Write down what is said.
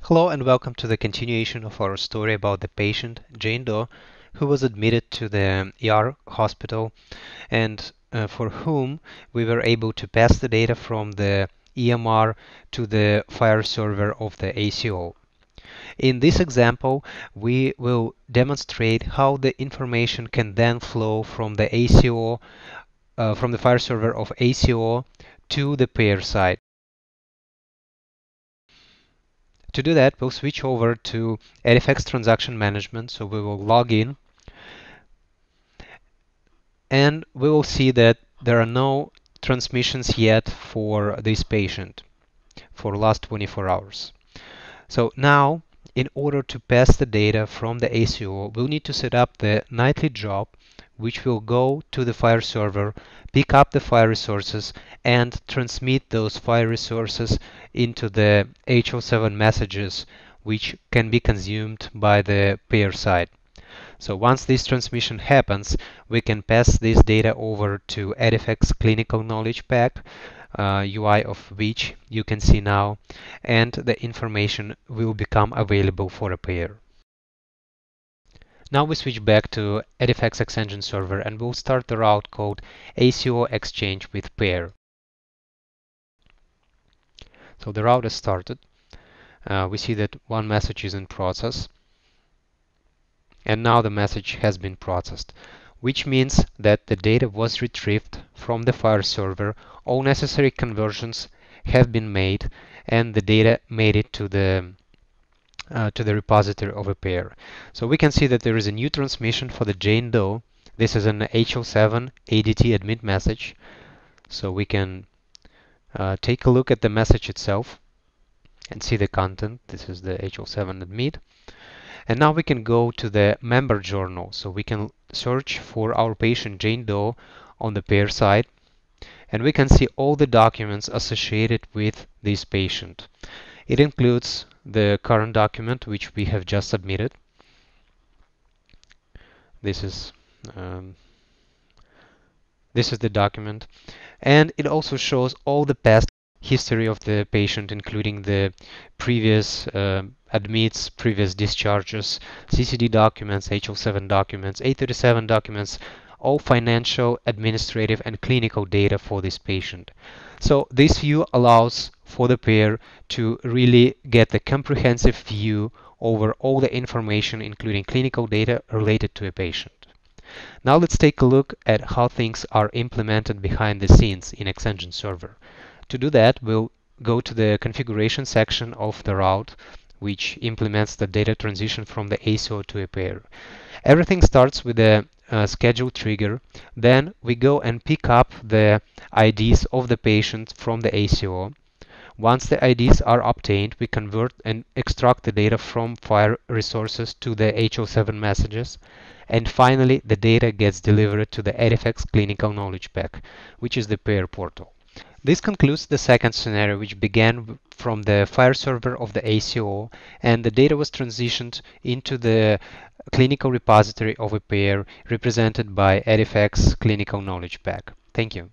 Hello and welcome to the continuation of our story about the patient Jane Doe who was admitted to the ER hospital and for whom we were able to pass the data from the EMR to the FHIR server of the ACO. In this example, we will demonstrate how the information can then flow from the ACO, from the FHIR server of ACO to the payer side. To do that, we'll switch over to Edifecs Transaction Management. So we will log in and we will see that there are no transmissions yet for this patient for last 24 hours. So now, in order to pass the data from the ACO, we'll need to set up the nightly job, which will go to the FHIR server, pick up the FHIR resources, and transmit those FHIR resources into the HL7 messages, which can be consumed by the payer side. So once this transmission happens, we can pass this data over to Edifecs Clinical Knowledge Pack, UI of which you can see now, and the information will become available for a payer. Now we switch back to Edifecs Extension Server and we'll start the route called ACO Exchange with Payer. So the route is started. We see that one message is in process. And now the message has been processed, which means that the data was retrieved from the FHIR server, all necessary conversions have been made, and the data made it to the repository of a payer. So we can see that there is a new transmission for the Jane Doe. This is an HL7 ADT admit message. So we can take a look at the message itself and see the content. This is the HL7 admit. And now we can go to the member journal. So we can search for our patient Jane Doe on the payer side. And we can see all the documents associated with this patient. It includes the current document, which we have just submitted. This is the document. And it also shows all the past history of the patient, including the previous admits, previous discharges, CCD documents, HL7 documents, 837 documents, all financial, administrative, and clinical data for this patient. So this view allows for the payer to really get the comprehensive view over all the information, including clinical data related to a patient. Now let's take a look at how things are implemented behind the scenes in Extension Server. To do that, we'll go to the configuration section of the route, which implements the data transition from the ACO to a payer. Everything starts with a schedule trigger. Then we go and pick up the IDs of the patient from the ACO. Once the IDs are obtained, we convert and extract the data from FHIR resources to the HL7 messages. And finally, the data gets delivered to the Edifecs Clinical Knowledge Pack, which is the payer portal. This concludes the second scenario, which began from the FHIR server of the ACO, and the data was transitioned into the clinical repository of a payer represented by Edifecs Clinical Knowledge Pack. Thank you.